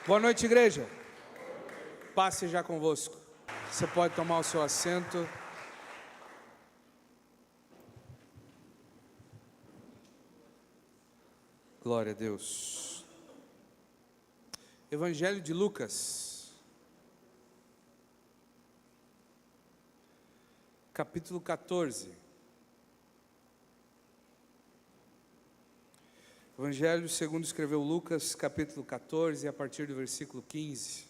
Boa noite, igreja. Paz seja convosco. Você pode tomar o seu assento. Glória a Deus. Evangelho de Lucas, capítulo 14. Evangelho segundo escreveu Lucas, capítulo 14, a partir do versículo 15.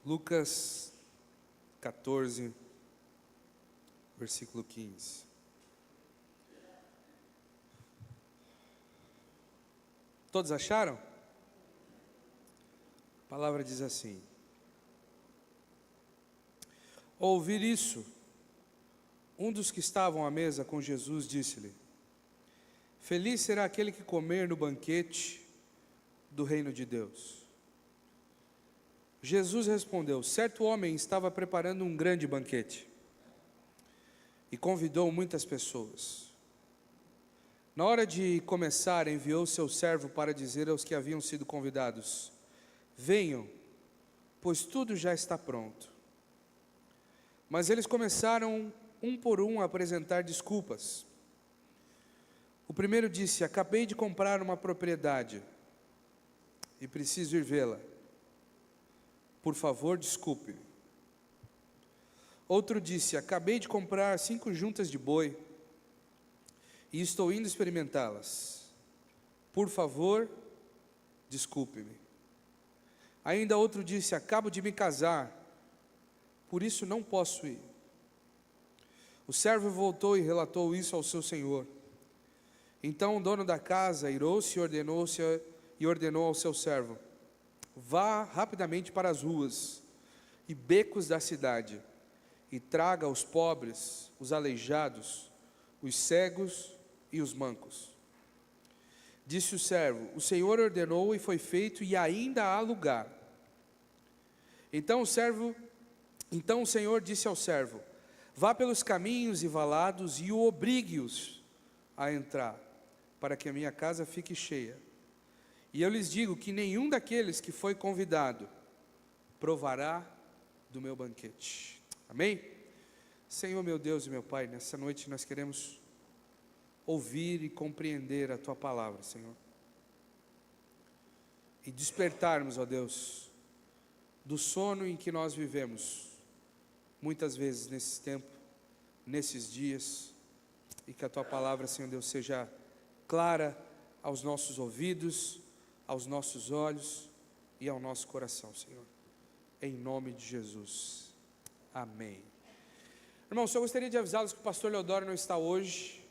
Lucas 14, versículo 15. Todos acharam? A palavra diz assim: ao ouvir isso, um dos que estavam à mesa com Jesus disse-lhe: feliz será aquele que comer no banquete do reino de Deus. Jesus respondeu: certo homem estava preparando um grande banquete e convidou muitas pessoas. Na hora de começar, enviou seu servo para dizer aos que haviam sido convidados: venham, pois tudo já está pronto. Mas eles começaram um por um a apresentar desculpas. O primeiro disse: acabei de comprar uma propriedade e preciso ir vê-la. Por favor, desculpe-me. Outro disse: acabei de comprar 5 juntas de boi e estou indo experimentá-las. Por favor, desculpe-me. Ainda outro disse: acabo de me casar, por isso não posso ir. O servo voltou e relatou isso ao seu senhor. Então o dono da casa irou-se e ordenou ao seu servo: vá rapidamente para as ruas e becos da cidade e traga os pobres, os aleijados, os cegos e os mancos. Disse o servo: o Senhor ordenou e foi feito, e ainda há lugar. Então o Senhor disse ao servo: vá pelos caminhos e valados e o obrigue-os a entrar, para que a minha casa fique cheia. E eu lhes digo que nenhum daqueles que foi convidado provará do meu banquete. Amém? Senhor meu Deus e meu Pai, nessa noite nós queremos ouvir e compreender a Tua palavra, Senhor. E despertarmos, ó Deus, do sono em que nós vivemos, muitas vezes nesse tempo, nesses dias, e que a Tua palavra, Senhor Deus, seja clara aos nossos ouvidos, aos nossos olhos e ao nosso coração, Senhor. Em nome de Jesus. Amém. Irmãos, eu gostaria de avisá-los que o pastor Leodoro não está hoje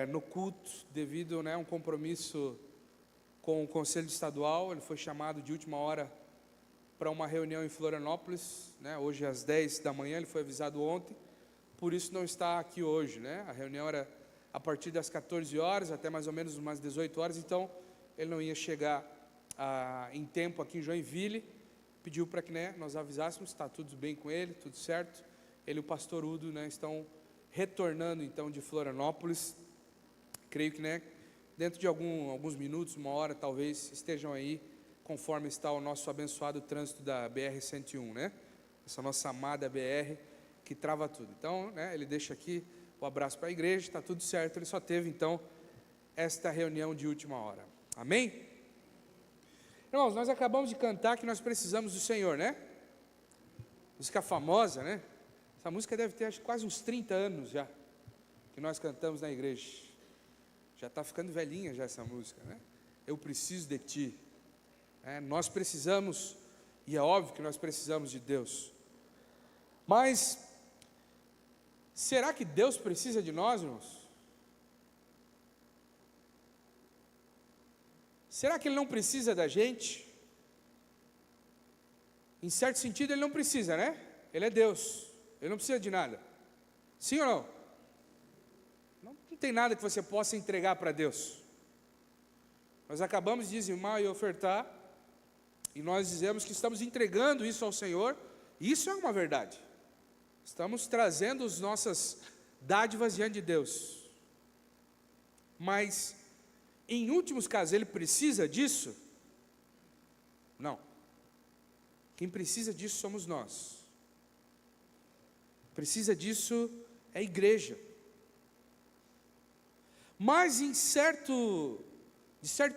no culto, devido a um compromisso com o Conselho Estadual. Ele foi chamado de última hora para uma reunião em Florianópolis, hoje às 10 da manhã, ele foi avisado ontem, por isso não está aqui hoje, A reunião era a partir das 14 horas, até mais ou menos umas 18 horas, então ele não ia chegar em tempo aqui em Joinville. Pediu para que nós avisássemos, está tudo bem com ele, tudo certo. Ele e o pastor Udo estão retornando então de Florianópolis. Creio que dentro de alguns minutos, uma hora talvez, estejam aí, conforme está o nosso abençoado trânsito da BR-101, essa nossa amada BR que trava tudo. Então, ele deixa aqui o abraço para a igreja, está tudo certo. Ele só teve então esta reunião de última hora. Amém? Irmãos, nós acabamos de cantar que nós precisamos do Senhor, Música famosa, Essa música deve ter acho, quase uns 30 anos já, que nós cantamos na igreja. Já está ficando velhinha já essa música, Eu preciso de Ti. Nós precisamos, e é óbvio que nós precisamos de Deus. Mas, será que Deus precisa de nós, irmãos? Será que Ele não precisa da gente? Em certo sentido Ele não precisa, Ele é Deus, Ele não precisa de nada. Sim ou não? Não tem nada que você possa entregar para Deus. Nós acabamos de dizimar e ofertar, e nós dizemos que estamos entregando isso ao Senhor, isso é uma verdade. Estamos trazendo as nossas dádivas diante de Deus. Mas, em últimos casos, Ele precisa disso? Não. Quem precisa disso somos nós. Precisa disso é a igreja. Mas, de certo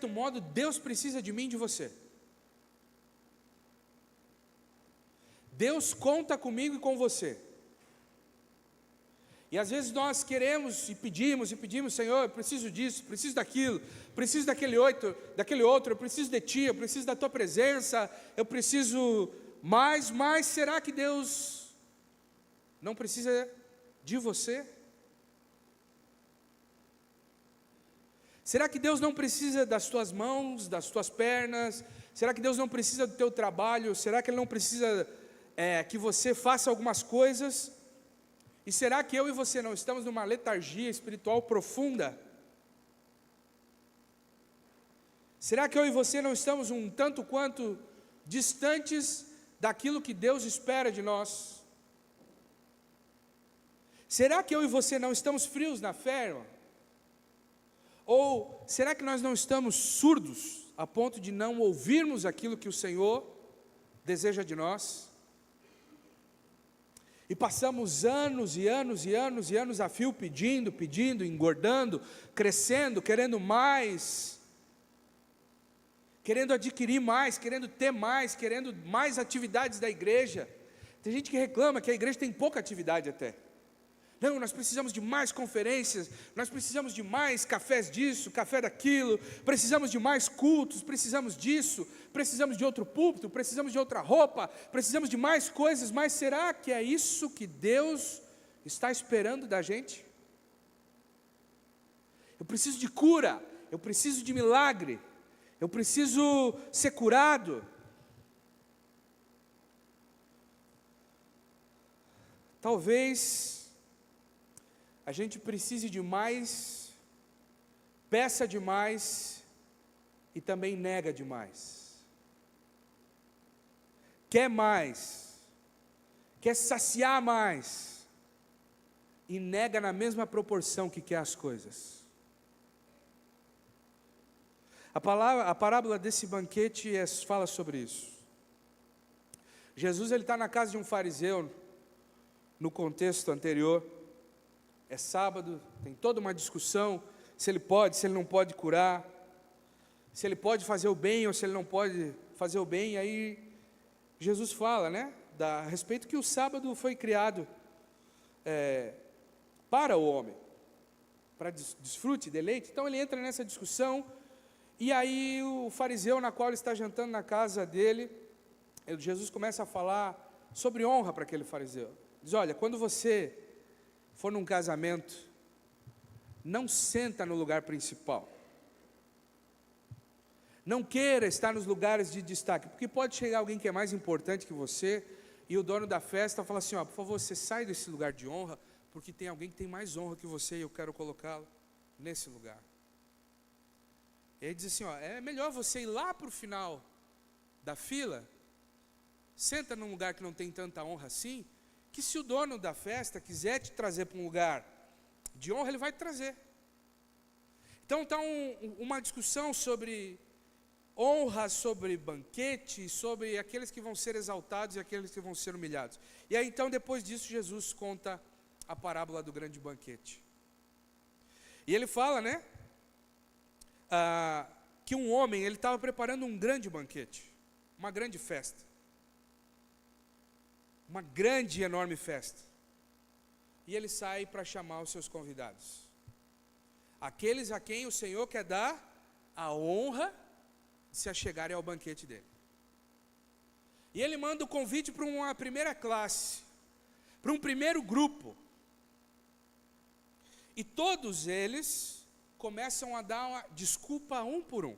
modo, Deus precisa de mim e de você. Deus conta comigo e com você. E às vezes nós queremos e pedimos, Senhor, eu preciso disso, preciso daquilo, preciso daquele outro, eu preciso de Ti, eu preciso da Tua presença, eu preciso mais, mas será que Deus não precisa de você? Será que Deus não precisa das tuas mãos, das tuas pernas? Será que Deus não precisa do teu trabalho? Será que Ele não precisa que você faça algumas coisas? E será que eu e você não estamos numa letargia espiritual profunda? Será que eu e você não estamos um tanto quanto distantes daquilo que Deus espera de nós? Será que eu e você não estamos frios na fé, irmão? Ou será que nós não estamos surdos a ponto de não ouvirmos aquilo que o Senhor deseja de nós? E passamos anos e anos e anos e anos a fio pedindo, engordando, crescendo, querendo mais, querendo adquirir mais, querendo ter mais, querendo mais atividades da igreja. Tem gente que reclama que a igreja tem pouca atividade até. Não, nós precisamos de mais conferências, nós precisamos de mais cafés disso, café daquilo, precisamos de mais cultos, precisamos disso, precisamos de outro púlpito, precisamos de outra roupa, precisamos de mais coisas, mas será que é isso que Deus está esperando da gente? Eu preciso de cura, eu preciso de milagre, eu preciso ser curado. Talvez a gente precise de mais, peça demais e também nega demais. Quer mais, quer saciar mais e nega na mesma proporção que quer as coisas. A parábola desse banquete fala sobre isso. Jesus está na casa de um fariseu, no contexto anterior. É sábado, tem toda uma discussão, se ele pode, se ele não pode curar, se ele pode fazer o bem ou se ele não pode fazer o bem. Aí Jesus fala, a respeito que o sábado foi criado para o homem, para desfrute, deleite. Então ele entra nessa discussão, e aí o fariseu na qual ele está jantando na casa dele, Jesus começa a falar sobre honra para aquele fariseu. Diz, olha, quando você for num casamento, não senta no lugar principal. Não queira estar nos lugares de destaque, porque pode chegar alguém que é mais importante que você, e o dono da festa fala assim, por favor, você sai desse lugar de honra, porque tem alguém que tem mais honra que você, e eu quero colocá-lo nesse lugar. E ele diz assim, é melhor você ir lá para o final da fila, senta num lugar que não tem tanta honra assim, que se o dono da festa quiser te trazer para um lugar de honra, ele vai te trazer. Então está uma discussão sobre honra, sobre banquete, sobre aqueles que vão ser exaltados e aqueles que vão ser humilhados. E aí então depois disso Jesus conta a parábola do grande banquete. E ele fala, que um homem, ele estava preparando um grande banquete, uma grande festa. Uma grande e enorme festa. E ele sai para chamar os seus convidados. Aqueles a quem o Senhor quer dar a honra de se achegarem ao banquete dele. E ele manda o convite para uma primeira classe, para um primeiro grupo. E todos eles começam a dar uma desculpa um por um.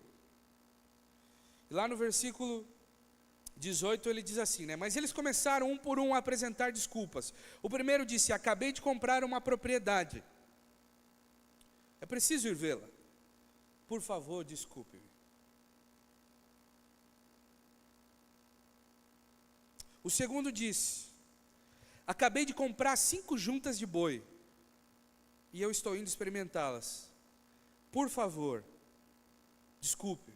E lá no versículo 18 ele diz assim, mas eles começaram um por um a apresentar desculpas. O primeiro disse, acabei de comprar uma propriedade, é preciso ir vê-la, por favor desculpe-me. O segundo disse: acabei de comprar 5 juntas de boi, e eu estou indo experimentá-las. Por favor, desculpe.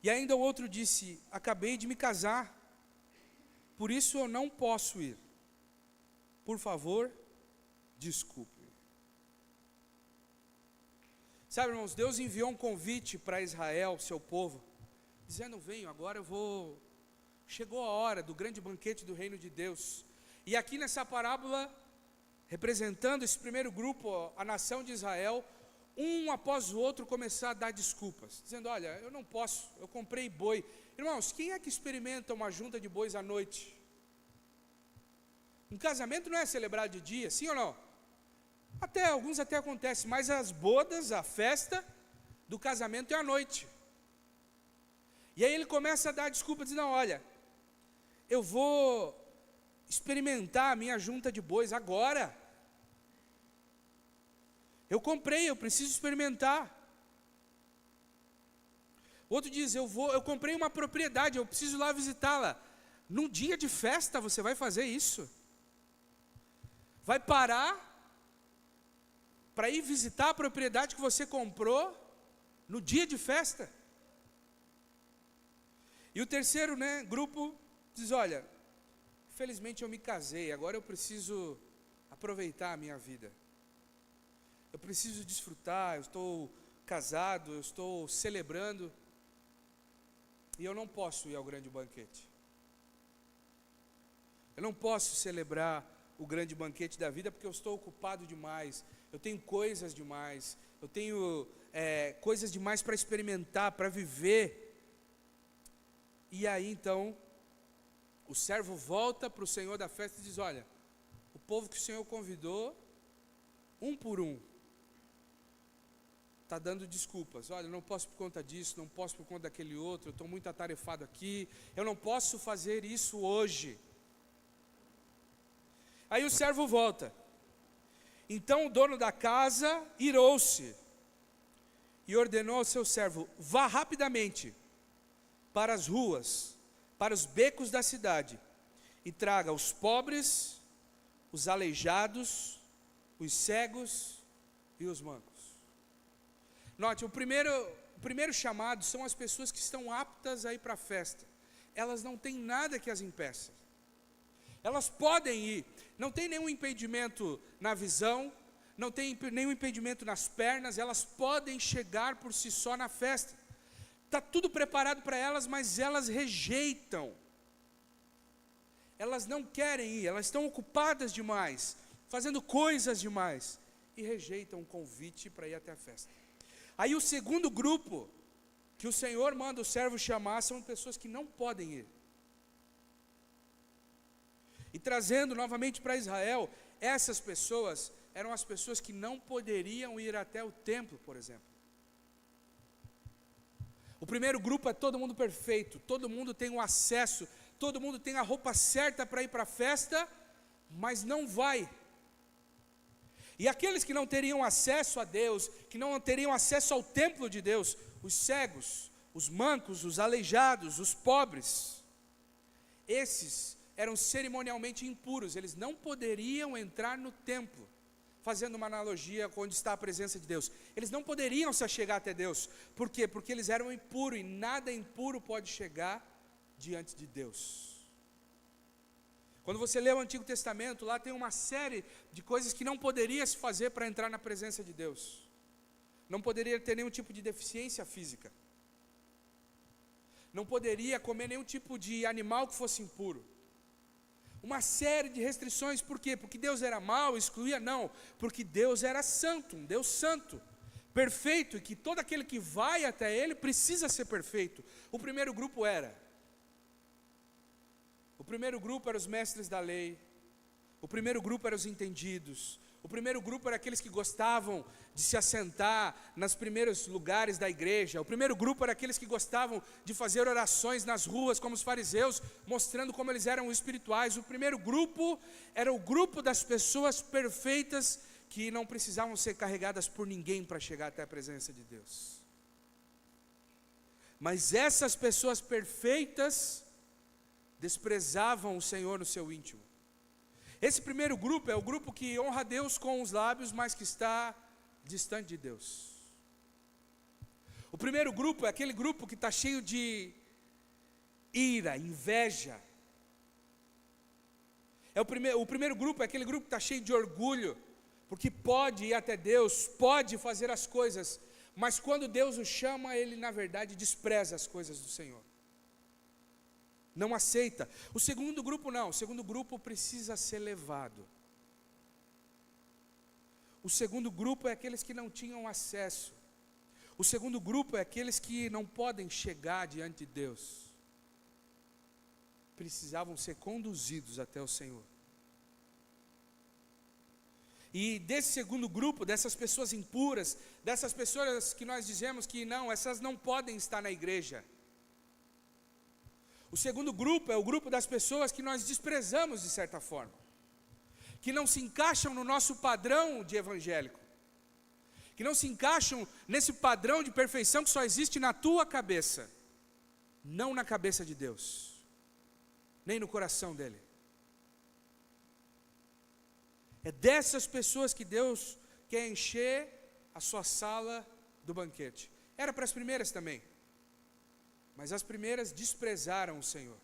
E ainda o outro disse: acabei de me casar, por isso eu não posso ir. Por favor, desculpe. Sabe, irmãos, Deus enviou um convite para Israel, seu povo, dizendo: venham, agora eu vou... Chegou a hora do grande banquete do reino de Deus. E aqui nessa parábola, representando esse primeiro grupo, a nação de Israel, um após o outro começar a dar desculpas, dizendo: olha, eu não posso, eu comprei boi. Irmãos, quem é que experimenta uma junta de bois à noite? Um casamento não é celebrado de dia, sim ou não? Alguns até acontece, mas as bodas, a festa do casamento é à noite. E aí ele começa a dar desculpa, dizendo: não, olha, eu vou experimentar a minha junta de bois agora. Eu comprei, eu preciso experimentar. Outro diz: eu comprei uma propriedade, eu preciso ir lá visitá-la. Num dia de festa você vai fazer isso? Vai parar para ir visitar a propriedade que você comprou no dia de festa? E o terceiro, grupo diz: olha, infelizmente eu me casei, agora eu preciso aproveitar a minha vida. Eu preciso desfrutar, eu estou casado, eu estou celebrando, e eu não posso ir ao grande banquete. Eu não posso celebrar o grande banquete da vida porque eu estou ocupado demais, eu tenho coisas demais, eu tenho coisas demais para experimentar, para viver. E aí então, o servo volta para o Senhor da festa e diz: olha, o povo que o Senhor convidou, um por um, está dando desculpas. Olha, eu não posso por conta disso, não posso por conta daquele outro, eu estou muito atarefado aqui, eu não posso fazer isso hoje. Aí o servo volta. Então o dono da casa irou-se e ordenou ao seu servo: vá rapidamente para as ruas, para os becos da cidade, e traga os pobres, os aleijados, os cegos e os mancos. Note, o primeiro chamado são as pessoas que estão aptas a ir para a festa. Elas não têm nada que as impeça. Elas podem ir, não tem nenhum impedimento na visão, não tem nenhum impedimento nas pernas, elas podem chegar por si só na festa. Está tudo preparado para elas, mas elas rejeitam. Elas não querem ir, elas estão ocupadas demais, fazendo coisas demais, e rejeitam o convite para ir até a festa. Aí o segundo grupo, que o Senhor manda o servo chamar, são pessoas que não podem ir. E trazendo novamente para Israel, essas pessoas eram as pessoas que não poderiam ir até o templo, por exemplo. O primeiro grupo é todo mundo perfeito, todo mundo tem o acesso, todo mundo tem a roupa certa para ir para a festa, mas não vai. E aqueles que não teriam acesso a Deus, que não teriam acesso ao templo de Deus, os cegos, os mancos, os aleijados, os pobres, esses eram cerimonialmente impuros, eles não poderiam entrar no templo. Fazendo uma analogia com onde está a presença de Deus, eles não poderiam se achegar até Deus. Por quê? Porque eles eram impuros, e nada impuro pode chegar diante de Deus. Quando você lê o Antigo Testamento, lá tem uma série de coisas que não poderia se fazer para entrar na presença de Deus. Não poderia ter nenhum tipo de deficiência física. Não poderia comer nenhum tipo de animal que fosse impuro. Uma série de restrições, por quê? Porque Deus era mau, excluía? Não, porque Deus era santo, um Deus santo, perfeito, e que todo aquele que vai até Ele precisa ser perfeito. O primeiro grupo era os mestres da lei, o primeiro grupo eram os entendidos, o primeiro grupo era aqueles que gostavam de se assentar nos primeiros lugares da igreja, o primeiro grupo era aqueles que gostavam de fazer orações nas ruas, como os fariseus, mostrando como eles eram espirituais. O primeiro grupo era o grupo das pessoas perfeitas, que não precisavam ser carregadas por ninguém para chegar até a presença de Deus. Mas essas pessoas perfeitas desprezavam o Senhor no seu íntimo. Esse primeiro grupo é o grupo que honra a Deus com os lábios, mas que está distante de Deus. O primeiro grupo é aquele grupo que está cheio de ira, inveja. O primeiro grupo é aquele grupo que está cheio de orgulho, porque pode ir até Deus, pode fazer as coisas, mas quando Deus o chama, ele na verdade despreza as coisas do Senhor. Não aceita. O segundo grupo não, o segundo grupo precisa ser levado. O segundo grupo é aqueles que não tinham acesso. O segundo grupo é aqueles que não podem chegar diante de Deus. Precisavam ser conduzidos até o Senhor. E desse segundo grupo, dessas pessoas impuras, dessas pessoas que nós dizemos que não, essas não podem estar na igreja. O segundo grupo é o grupo das pessoas que nós desprezamos de certa forma, que não se encaixam no nosso padrão de evangélico, que não se encaixam nesse padrão de perfeição que só existe na tua cabeça, não na cabeça de Deus, nem no coração dele. É dessas pessoas que Deus quer encher a sua sala do banquete. Era para as primeiras também, mas as primeiras desprezaram o Senhor.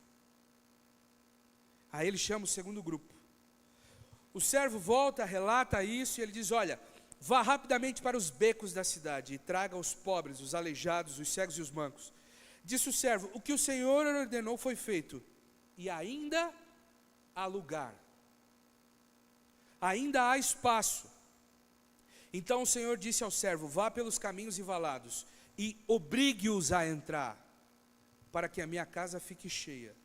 Aí ele chama o segundo grupo. O servo volta, relata isso e ele diz: olha, vá rapidamente para os becos da cidade e traga os pobres, os aleijados, os cegos e os mancos. Disse o servo: o que o Senhor ordenou foi feito, e ainda há lugar, ainda há espaço. Então o Senhor disse ao servo: vá pelos caminhos e valados e obrigue-os a entrar, para que a minha casa fique cheia.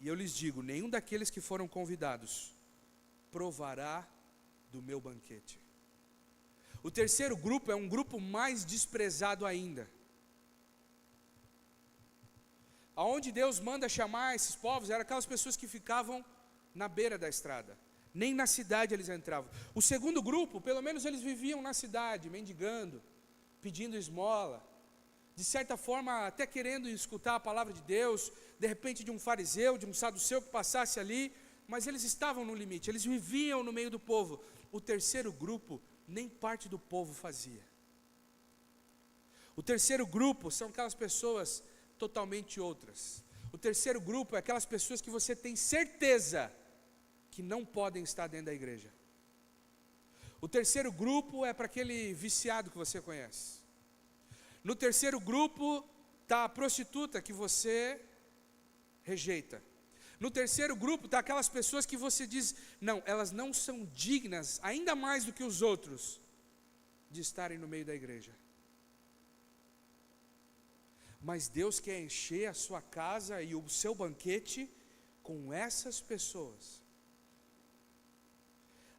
E eu lhes digo: nenhum daqueles que foram convidados provará do meu banquete. O terceiro grupo é um grupo mais desprezado ainda. Aonde Deus manda chamar esses povos, eram aquelas pessoas que ficavam na beira da estrada. Nem na cidade eles entravam. O segundo grupo, pelo menos eles viviam na cidade, mendigando, pedindo esmola, de certa forma até querendo escutar a palavra de Deus, de repente de um fariseu, de um saduceu que passasse ali, mas eles estavam no limite, eles viviam no meio do povo. O terceiro grupo, nem parte do povo fazia. O terceiro grupo são aquelas pessoas totalmente outras. O terceiro grupo é aquelas pessoas que você tem certeza que não podem estar dentro da igreja. O terceiro grupo é para aquele viciado que você conhece. No terceiro grupo está a prostituta que você rejeita. No terceiro grupo está aquelas pessoas que você diz: não, elas não são dignas, ainda mais do que os outros, de estarem no meio da igreja. Mas Deus quer encher a sua casa e o seu banquete com essas pessoas.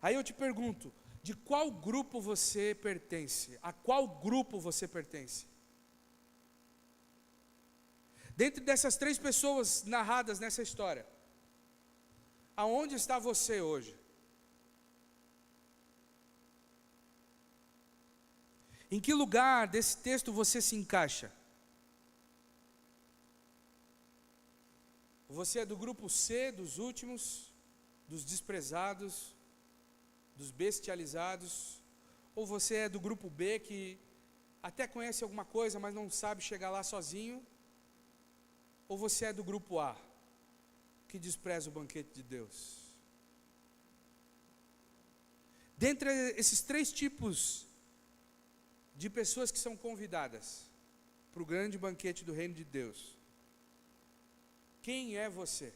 Aí eu te pergunto: de qual grupo você pertence? A qual grupo você pertence? Dentre dessas três pessoas narradas nessa história, aonde está você hoje? Em que lugar desse texto você se encaixa? Você é do grupo C, dos últimos, dos desprezados, dos bestializados? Ou você é do grupo B, que até conhece alguma coisa, mas não sabe chegar lá sozinho? Ou você é do grupo A, que despreza o banquete de Deus? Dentre esses três tipos de pessoas que são convidadas para o grande banquete do reino de Deus, quem é você?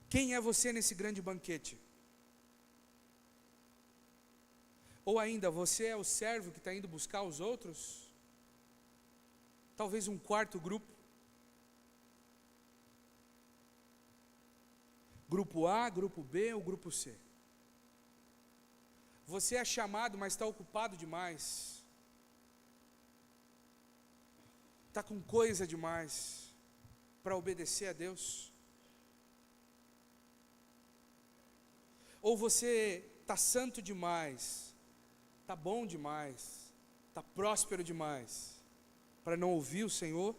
Quem é você nesse grande banquete? Ou ainda, você é o servo que está indo buscar os outros? Talvez um quarto grupo. Grupo A, grupo B ou grupo C? Você é chamado, mas está ocupado demais. Está com coisa demais para obedecer a Deus. Ou você está santo demais, está bom demais, está próspero demais para não ouvir o Senhor?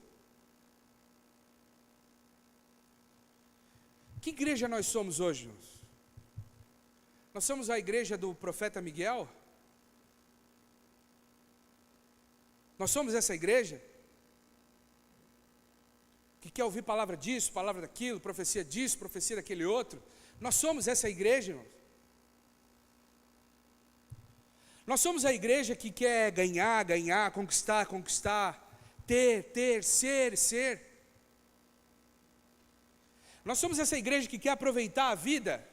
Que igreja nós somos hoje, irmãos? Nós somos a igreja do profeta Miguel? Nós somos essa igreja? Que quer ouvir palavra disso, palavra daquilo, profecia disso, profecia daquele outro? Nós somos essa igreja, irmãos? Nós somos a igreja que quer ganhar, ganhar, conquistar, conquistar, ter, ser. Nós somos essa igreja que quer aproveitar a vida.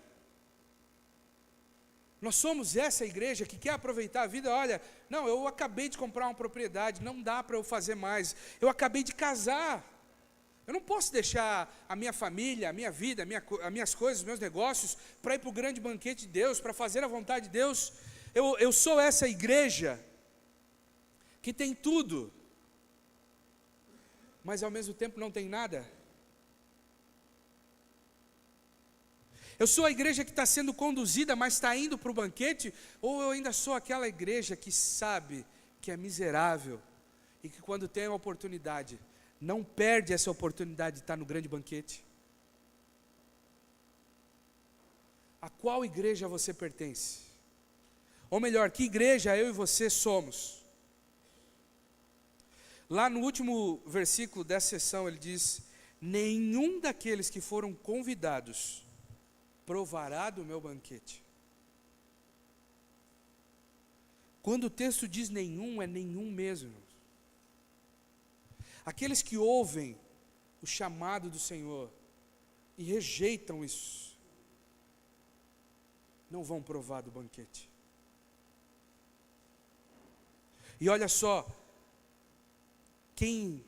Nós somos essa igreja que quer aproveitar a vida. Olha, não, eu acabei de comprar uma propriedade, não dá para eu fazer mais. Eu acabei de casar. Eu não posso deixar a minha família, a minha vida, as minhas coisas, os meus negócios, para ir para o grande banquete de Deus, para fazer a vontade de Deus. Eu sou essa igreja que tem tudo, mas ao mesmo tempo não tem nada. Eu sou a igreja que está sendo conduzida, mas está indo para o banquete, ou eu ainda sou aquela igreja que sabe que é miserável e que quando tem a oportunidade, não perde essa oportunidade de estar no grande banquete? A qual igreja você pertence? Ou melhor, que igreja eu e você somos? Lá no último versículo dessa sessão ele diz: nenhum daqueles que foram convidados provará do meu banquete. Quando o texto diz nenhum, é nenhum mesmo. Aqueles que ouvem o chamado do Senhor e rejeitam isso, não vão provar do banquete. E olha só, quem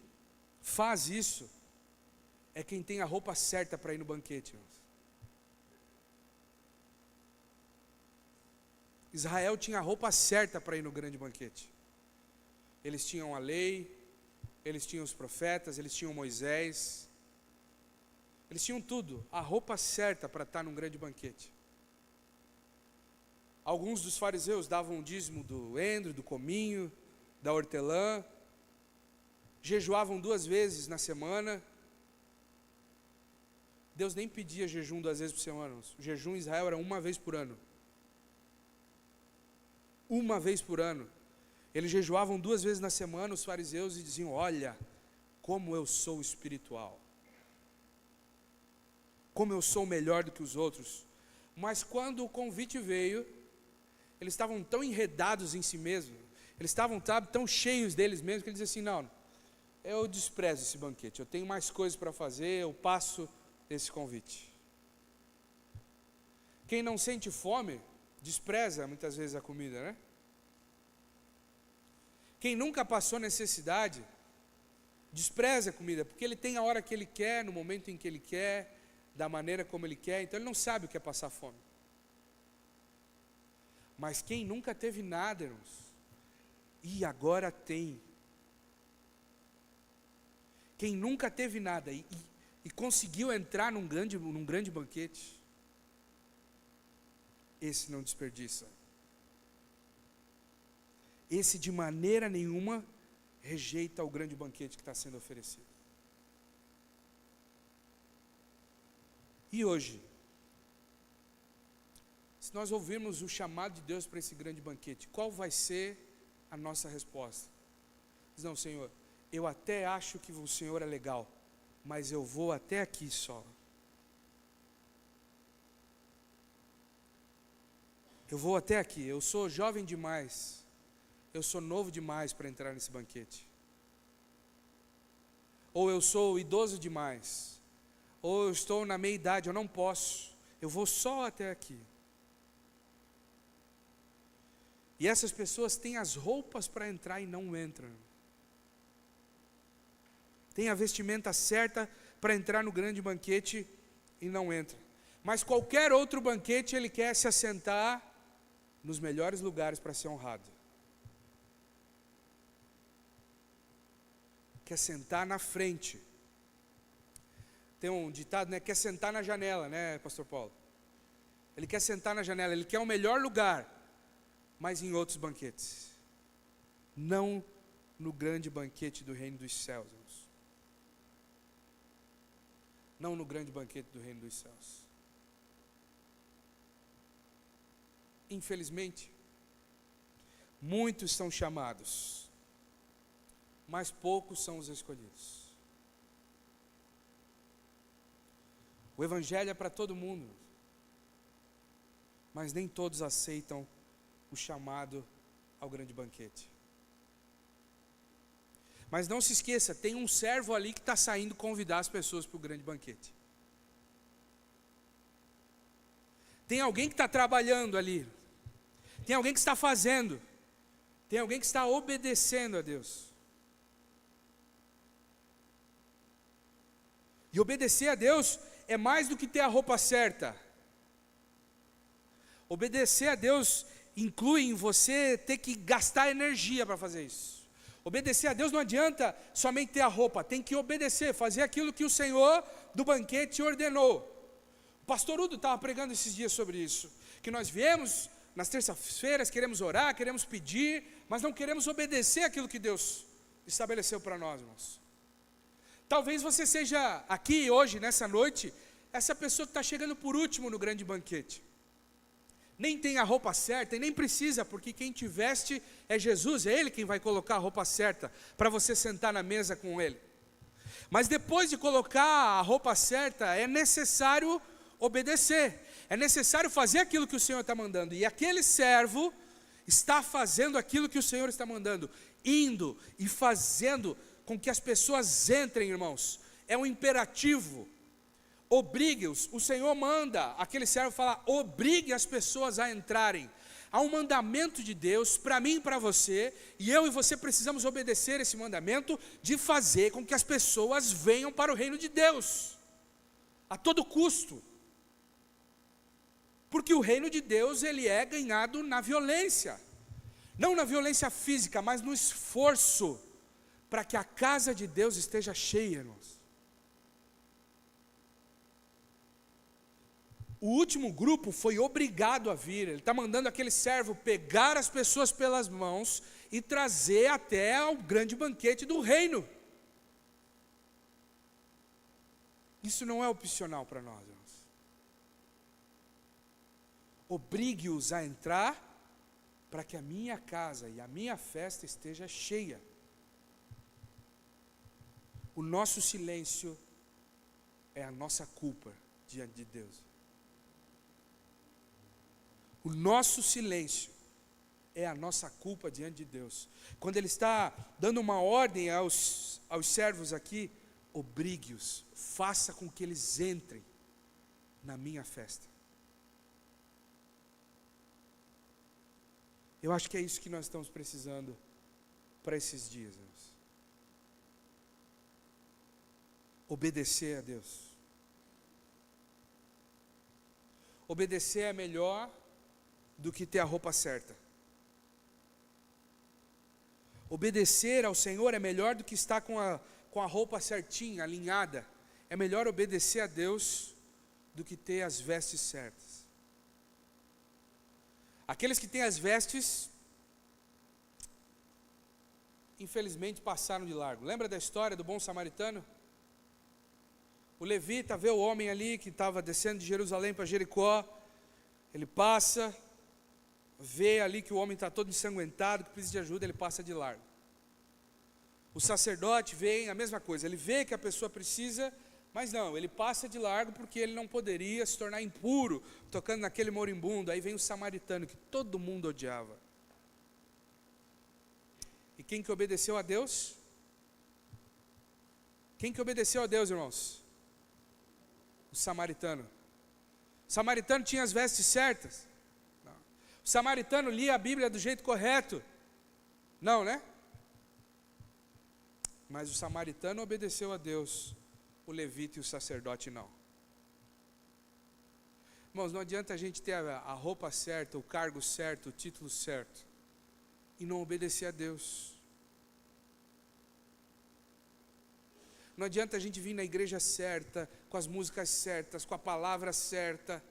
faz isso é quem tem a roupa certa para ir no banquete, irmãos. Israel tinha a roupa certa para ir no grande banquete. Eles tinham a lei, eles tinham os profetas, eles tinham Moisés, eles tinham tudo, a roupa certa para estar num grande banquete. Alguns dos fariseus davam o dízimo do endro, do cominho, da hortelã, jejuavam 2 vezes na semana. Deus nem pedia jejum 2 vezes por semana, o jejum em Israel era 1 vez por ano. 1 vez por ano. Eles jejuavam 2 vezes na semana, os fariseus, e diziam: olha, como eu sou espiritual, como eu sou melhor do que os outros. Mas quando o convite veio, eles estavam tão enredados em si mesmos, eles estavam tão cheios deles mesmos, que eles diziam assim: não, eu desprezo esse banquete, eu tenho mais coisas para fazer, eu passo esse convite. Quem não sente fome, despreza muitas vezes a comida, né? Quem nunca passou necessidade, despreza a comida, porque ele tem a hora que ele quer, no momento em que ele quer, da maneira como ele quer, então ele não sabe o que é passar fome. Mas quem nunca teve nada, irmãos, e agora tem. Quem nunca teve nada e conseguiu entrar num grande banquete, esse não desperdiça. Esse de maneira nenhuma rejeita o grande banquete que está sendo oferecido. E hoje, se nós ouvirmos o chamado de Deus para esse grande banquete, qual vai ser a nossa resposta? Diz: não, Senhor, eu até acho que o Senhor é legal, mas eu vou até aqui só. Eu vou até aqui, eu sou jovem demais, eu sou novo demais para entrar nesse banquete. Ou eu sou idoso demais, ou eu estou na meia idade, eu não posso, eu vou só até aqui. E essas pessoas têm as roupas para entrar e não entram. Tem a vestimenta certa para entrar no grande banquete e não entra. Mas qualquer outro banquete ele quer se assentar nos melhores lugares para ser honrado. Quer sentar na frente. Tem um ditado, né? Quer sentar na janela, né, Pastor Paulo? Ele quer sentar na janela, ele quer o melhor lugar, mas em outros banquetes. Não no grande banquete do reino dos céus. não no grande banquete do reino dos céus. Infelizmente, muitos são chamados, mas poucos são os escolhidos. O evangelho é para todo mundo, mas nem todos aceitam o chamado ao grande banquete. Mas não se esqueça, tem um servo ali que está saindo convidar as pessoas para o grande banquete. Tem alguém que está trabalhando ali. Tem alguém que está fazendo. Tem alguém que está obedecendo a Deus. E obedecer a Deus é mais do que ter a roupa certa. Obedecer a Deus inclui em você ter que gastar energia para fazer isso. Obedecer a Deus não adianta somente ter a roupa, tem que obedecer, fazer aquilo que o Senhor do banquete ordenou. O pastor Udo estava pregando esses dias sobre isso, que nós viemos nas terças-feiras, queremos orar, queremos pedir, mas não queremos obedecer aquilo que Deus estabeleceu para nós, irmãos. Talvez você seja aqui hoje, nessa noite, essa pessoa que está chegando por último no grande banquete. Nem tem a roupa certa e nem precisa, porque quem te veste é Jesus, é Ele quem vai colocar a roupa certa para você sentar na mesa com Ele. Mas depois de colocar a roupa certa, é necessário obedecer, é necessário fazer aquilo que o Senhor está mandando. E aquele servo está fazendo aquilo que o Senhor está mandando, indo e fazendo com que as pessoas entrem, irmãos. É um imperativo. Obrigue-os, o Senhor manda, aquele servo fala, obrigue as pessoas a entrarem. Há um mandamento de Deus para mim e para você, e eu e você precisamos obedecer esse mandamento de fazer com que as pessoas venham para o reino de Deus, a todo custo. Porque o reino de Deus, ele é ganhado na violência, não na violência física, mas no esforço, para que a casa de Deus esteja cheia, irmãos. O último grupo foi obrigado a vir. Ele está mandando aquele servo pegar as pessoas pelas mãos e trazer até ao grande banquete do reino. Isso não é opcional para nós, irmãos. Obrigue-os a entrar para que a minha casa e a minha festa esteja cheia. O nosso silêncio é a nossa culpa diante de Deus. O nosso silêncio é a nossa culpa diante de Deus. Quando Ele está dando uma ordem aos servos aqui, obrigue-os, faça com que eles entrem na minha festa. Eu acho que é isso que nós estamos precisando para esses dias, irmãos. Obedecer a Deus. Obedecer é melhor do que ter a roupa certa. Obedecer ao Senhor é melhor do que estar com a roupa certinha, alinhada. É melhor obedecer a Deus do que ter as vestes certas. Aqueles que têm as vestes, infelizmente passaram de largo. Lembra da história do bom samaritano? O levita vê o homem ali que estava descendo de Jerusalém para Jericó. Ele passa, vê ali que o homem está todo ensanguentado, que precisa de ajuda, ele passa de largo. O sacerdote vê a mesma coisa, ele vê que a pessoa precisa, mas não, ele passa de largo porque ele não poderia se tornar impuro, tocando naquele moribundo. Aí vem o samaritano, que todo mundo odiava. E quem que obedeceu a Deus? Quem que obedeceu a Deus, irmãos? O samaritano. O samaritano tinha as vestes certas? O samaritano lia a Bíblia do jeito correto? Não, né? Mas o samaritano obedeceu a Deus, o levita e o sacerdote não. Irmãos, não adianta a gente ter a roupa certa, o cargo certo, o título certo, e não obedecer a Deus. Não adianta a gente vir na igreja certa, com as músicas certas, com a palavra certa,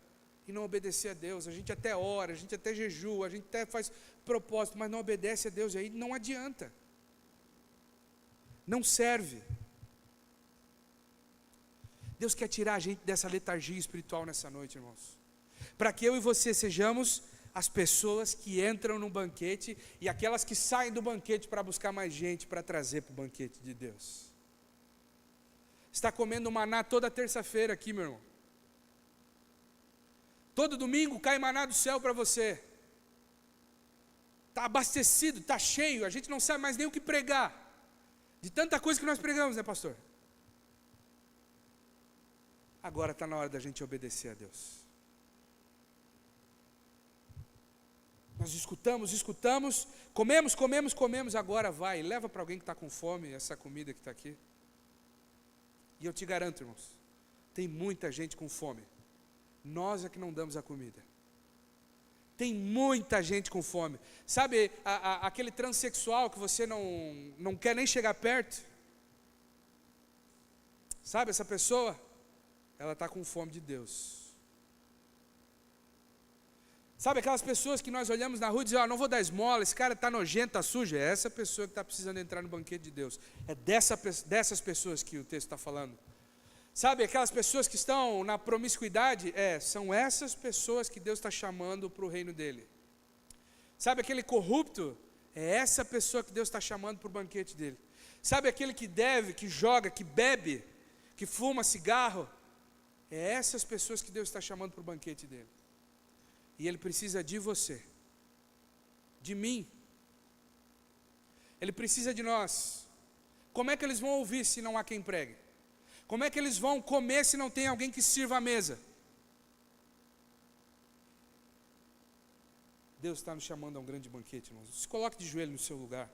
e não obedecer a Deus. A gente até ora, a gente até jejua, a gente até faz propósito, mas não obedece a Deus, e aí não adianta. Não serve. Deus quer tirar a gente dessa letargia espiritual nessa noite, irmãos. Para que eu e você sejamos as pessoas que entram no banquete e aquelas que saem do banquete para buscar mais gente para trazer para o banquete de Deus. Está comendo maná toda terça-feira aqui, meu irmão. Todo domingo cai maná do céu para você. Está abastecido, está cheio, a gente não sabe mais nem o que pregar. De tanta coisa que nós pregamos, né, pastor? Agora está na hora da gente obedecer a Deus. Nós escutamos, comemos, agora vai, leva para alguém que está com fome essa comida que está aqui. E eu te garanto, irmãos, tem muita gente com fome. Nós é que não damos a comida. Tem muita gente com fome. Sabe, aquele transexual que você não quer nem chegar perto? Sabe essa pessoa? Ela está com fome de Deus. Sabe aquelas pessoas que nós olhamos na rua e dizemos, não vou dar esmola, esse cara está nojento, está sujo. É essa pessoa que está precisando entrar no banquete de Deus. É dessas pessoas que o texto está falando. Sabe aquelas pessoas que estão na promiscuidade? São essas pessoas que Deus está chamando para o reino dele. Sabe aquele corrupto? É essa pessoa que Deus está chamando para o banquete dele. Sabe aquele que deve, que joga, que bebe, que fuma cigarro? É essas pessoas que Deus está chamando para o banquete dele. E Ele precisa de você, de mim. Ele precisa de nós. Como é que eles vão ouvir se não há quem pregue? Como é que eles vão comer se não tem alguém que sirva a mesa? Deus está nos chamando a um grande banquete, irmãos. Se coloque de joelho no seu lugar.